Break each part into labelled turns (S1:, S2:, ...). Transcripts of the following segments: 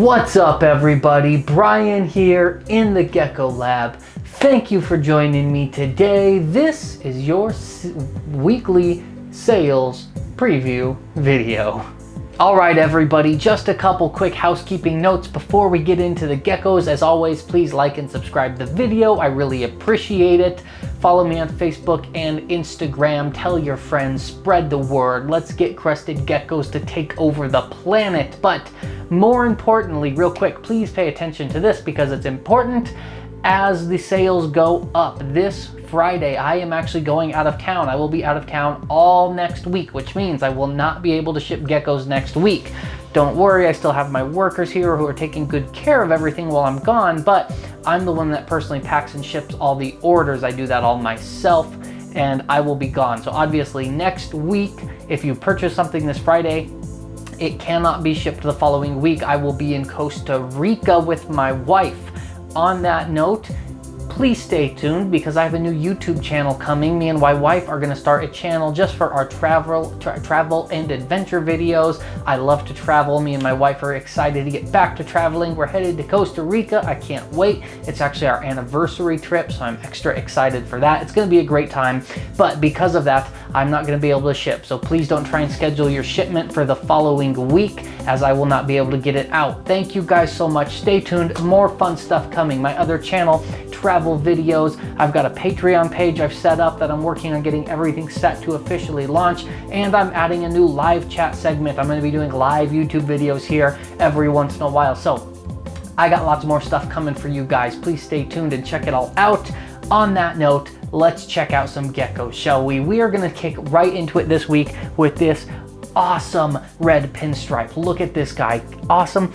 S1: What's up everybody, Brian here in the Gecko Lab. Thank you for joining me today. This is your weekly sales preview video. Alright everybody, just a couple quick housekeeping notes before we get into the geckos. As always, please like and subscribe the video. I really appreciate it. Follow me on Facebook and Instagram. Tell your friends, spread the word. Let's get crested geckos to take over the planet. But more importantly, real quick, please pay attention to this because it's important as the sales go up. This Friday, I am actually going out of town. I will be out of town all next week, which means I will not be able to ship geckos next week. Don't worry, I still have my workers here who are taking good care of everything while I'm gone, but I'm the one that personally packs and ships all the orders. I do that all myself, and I will be gone. So obviously next week, if you purchase something this Friday, it cannot be shipped the following week. I will be in Costa Rica with my wife. On that note, please stay tuned because I have a new YouTube channel coming. Me and my wife are going to start a channel just for our travel and adventure videos. I love to travel. Me and my wife are excited to get back to traveling. We're headed to Costa Rica. I can't wait. It's actually our anniversary trip, so I'm extra excited for that. It's going to be a great time, but because of that, I'm not going to be able to ship. So please don't try and schedule your shipment for the following week as I will not be able to get it out. Thank you guys so much. Stay tuned. More fun stuff coming. My other channel, travel videos. I've got a Patreon page I've set up that I'm working on getting everything set to officially launch, and I'm adding a new live chat segment. I'm going to be doing live YouTube videos here every once in a while. So I got lots more stuff coming for you guys. Please stay tuned and check it all out. On that note, let's check out some geckos, shall we? We are going to kick right into it this week with this awesome red pinstripe. Look at this guy. Awesome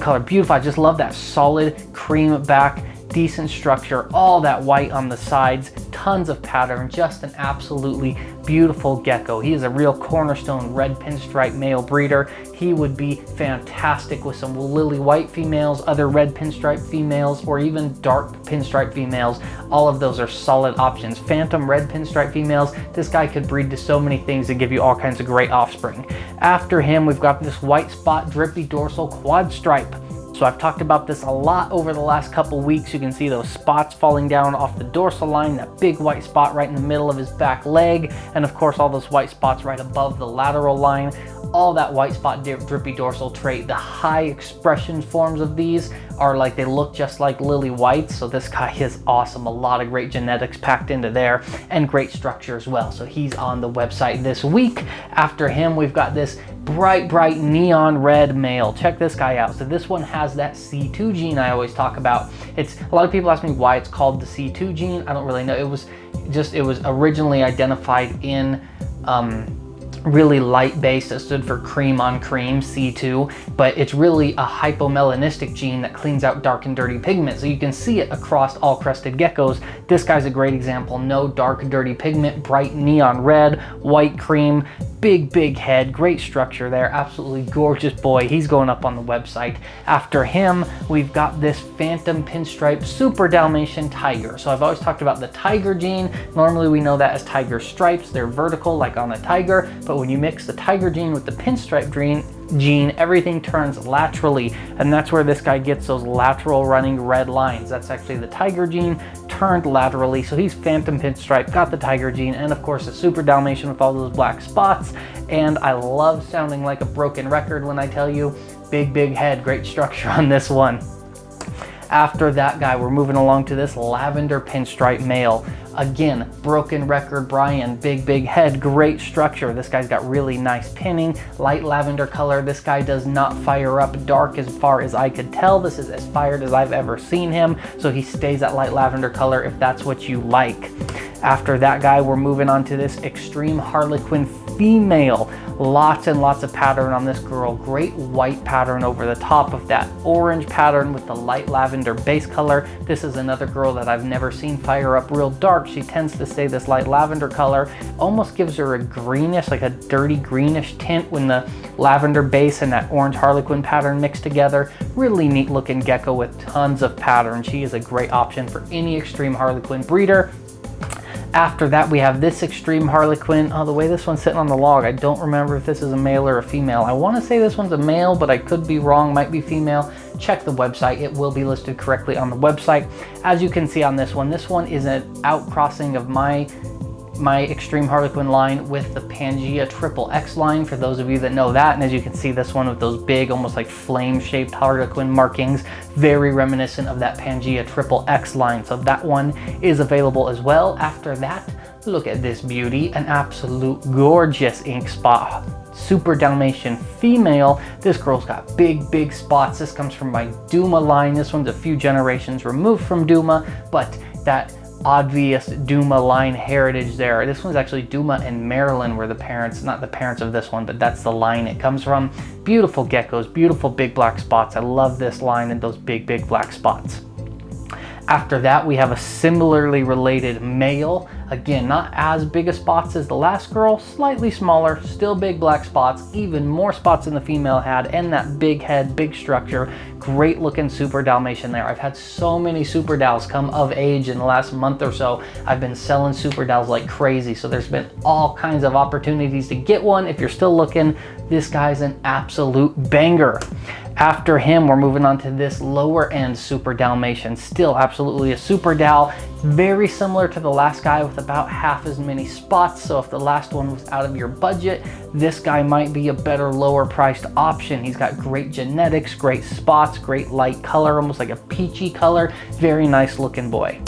S1: color. Beautiful. I just love that solid cream back, decent structure, all that white on the sides, tons of pattern, just an absolutely beautiful gecko. He is a real cornerstone red pinstripe male breeder. He would be fantastic with some lily white females, other red pinstripe females, or even dark pinstripe females. All of those are solid options. Phantom red pinstripe females, this guy could breed to so many things and give you all kinds of great offspring. After him, we've got this white spot drippy dorsal quad stripe. So I've talked about this a lot over the last couple weeks. You can see those spots falling down off the dorsal line, that big white spot right in the middle of his back leg, and of course all those white spots right above the lateral line. All that white spot drippy dorsal trait. The high expression forms of these are like, they look just like lily whites. So this guy is awesome. A lot of great genetics packed into there and great structure as well. So he's on the website this week. After him, we've got this bright neon red male. Check this guy out. So this one has that C2 gene I always talk about. It's a lot of people ask me why it's called the C2 gene. I don't really know. It was originally identified in really light base that stood for cream on cream, C2, but it's really a hypomelanistic gene that cleans out dark and dirty pigment. So you can see it across all crested geckos. This guy's a great example. No dark dirty pigment, bright neon red, white cream, big head, great structure there, absolutely gorgeous boy. He's going up on the website. After him, we've got this phantom pinstripe super Dalmatian tiger. So I've always talked about the tiger gene. Normally we know that as tiger stripes. They're vertical like on a tiger, but when you mix the tiger gene with the pinstripe gene, everything turns laterally, and that's where this guy gets those lateral running red lines. That's actually the tiger gene turned laterally. So he's phantom pinstripe, got the tiger gene, and of course a super Dalmatian with all those black spots. And I love sounding like a broken record when I tell you, big head, great structure on this one. After that guy, we're moving along to this lavender pinstripe male. Again, broken record Brian, big head, great structure. This guy's got really nice pinning, light lavender color. This guy does not fire up dark as far as I could tell. This is as fired as I've ever seen him. So he stays at light lavender color if that's what you like. After that guy, we're moving on to this extreme Harlequin female. Lots and lots of pattern on this girl. Great white pattern over the top of that orange pattern with the light lavender base color. This is another girl that I've never seen fire up real dark. She tends to stay this light lavender color. Almost gives her a greenish, like a dirty greenish tint when the lavender base and that orange Harlequin pattern mixed together. Really neat looking gecko with tons of pattern. She is a great option for any extreme Harlequin breeder. After that, we have this extreme Harlequin. Oh, the way this one's sitting on the log, I don't remember if this is a male or a female. I want to say this one's a male, but I could be wrong, might be female. Check the website, it will be listed correctly on the website. As you can see on this one is an outcrossing of my Extreme Harlequin line with the Pangea XXX line, for those of you that know that. And as you can see, this one with those big, almost like flame-shaped Harlequin markings, very reminiscent of that Pangea XXX line. So that one is available as well. After that, look at this beauty, an absolute gorgeous ink spot. Super Dalmatian female. This girl's got big spots. This comes from my Duma line. This one's a few generations removed from Duma, but that obvious Duma line heritage there. This one's actually Duma and Maryland were the parents, not the parents of this one, but that's the line it comes from. Beautiful geckos, beautiful big black spots. I love this line and those big black spots. After that, we have a similarly related male. Again, not as big a spots as the last girl, slightly smaller, still big black spots, even more spots than the female had, and that big head, big structure. Great looking Super Dalmatian there. I've had so many Super Dals come of age in the last month or so. I've been selling Super Dals like crazy, so there's been all kinds of opportunities to get one. If you're still looking, this guy's an absolute banger. After him, we're moving on to this lower end Super Dalmatian. Still absolutely a Super Dal. Very similar to the last guy with about half as many spots. So if the last one was out of your budget, this guy might be a better lower priced option. He's got great genetics, great spots, great light color, almost like a peachy color. Very nice looking boy.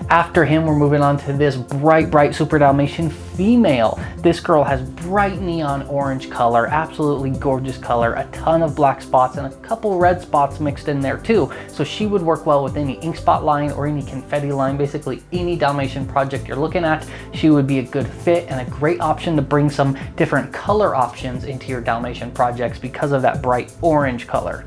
S1: After him, we're moving on to this bright Super Dalmatian female. This girl has bright neon orange color, absolutely gorgeous color, a ton of black spots and a couple red spots mixed in there too. So she would work well with any ink spot line or any confetti line, basically any Dalmatian project you're looking at. She would be a good fit and a great option to bring some different color options into your Dalmatian projects because of that bright orange color.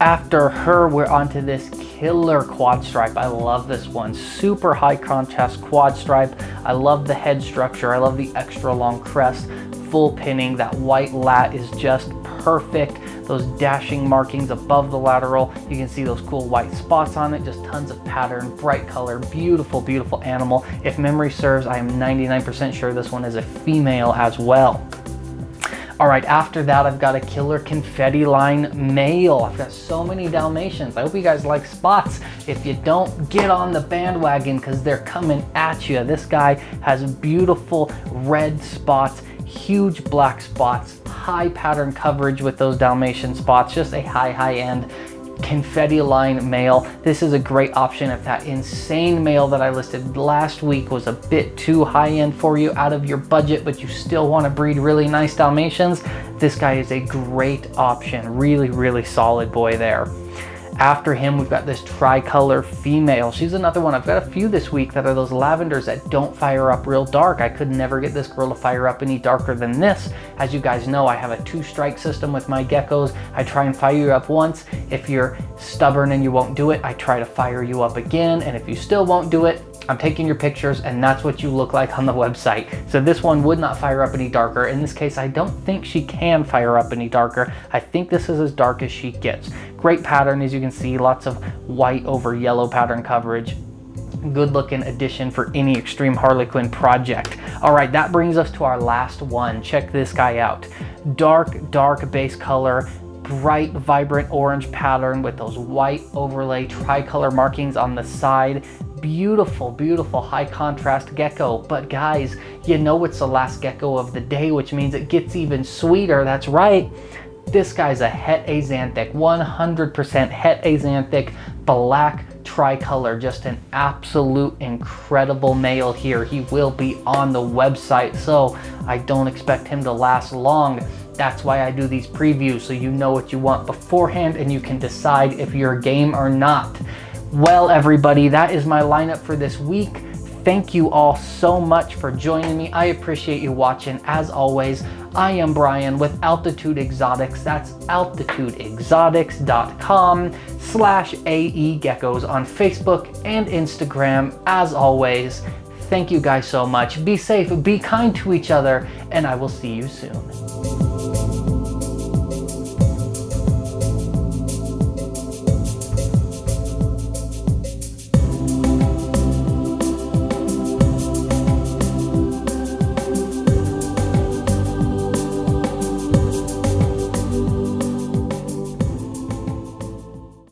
S1: After her, we're onto this killer quad stripe. I love this one. Super high contrast quad stripe. I love the head structure. I love the extra long crest, full pinning. That white lat is just perfect. Those dashing markings above the lateral. You can see those cool white spots on it. Just tons of pattern, bright color, beautiful animal. If memory serves, I am 99% sure this one is a female as well. All right, after that, I've got a killer confetti line male. I've got so many Dalmatians. I hope you guys like spots. If you don't, get on the bandwagon because they're coming at you. This guy has beautiful red spots, huge black spots, high pattern coverage with those Dalmatian spots, just a high end confetti line male. This is a great option if that insane male that I listed last week was a bit too high end for you, out of your budget, but you still want to breed really nice Dalmatians. This guy is a great option. Really solid boy there. After him, we've got this tricolor female. She's another one. I've got a few this week that are those lavenders that don't fire up real dark. I could never get this girl to fire up any darker than this. As you guys know, I have a 2-strike system with my geckos. I try and fire you up once. If you're stubborn and you won't do it, I try to fire you up again. And if you still won't do it, I'm taking your pictures and that's what you look like on the website. So this one would not fire up any darker. In this case, I don't think she can fire up any darker. I think this is as dark as she gets. Great pattern, as you can see, lots of white over yellow pattern coverage. Good looking addition for any Extreme Harlequin project. All right, that brings us to our last one. Check this guy out. Dark base color, bright, vibrant orange pattern with those white overlay tricolor markings on the side. Beautiful high contrast gecko. But guys, you know it's the last gecko of the day, which means it gets even sweeter. That's right. This guy's a het axanthic, 100% het axanthic, black tricolor, just an absolute incredible male here. He will be on the website, so I don't expect him to last long. That's why I do these previews, so you know what you want beforehand and you can decide if you're game or not. Well, everybody, that is my lineup for this week. Thank you all so much for joining me. I appreciate you watching. As always, I am Brian with Altitude Exotics. That's altitudeexotics.com/AE Geckos on Facebook and Instagram. As always, thank you guys so much. Be safe, be kind to each other, and I will see you soon.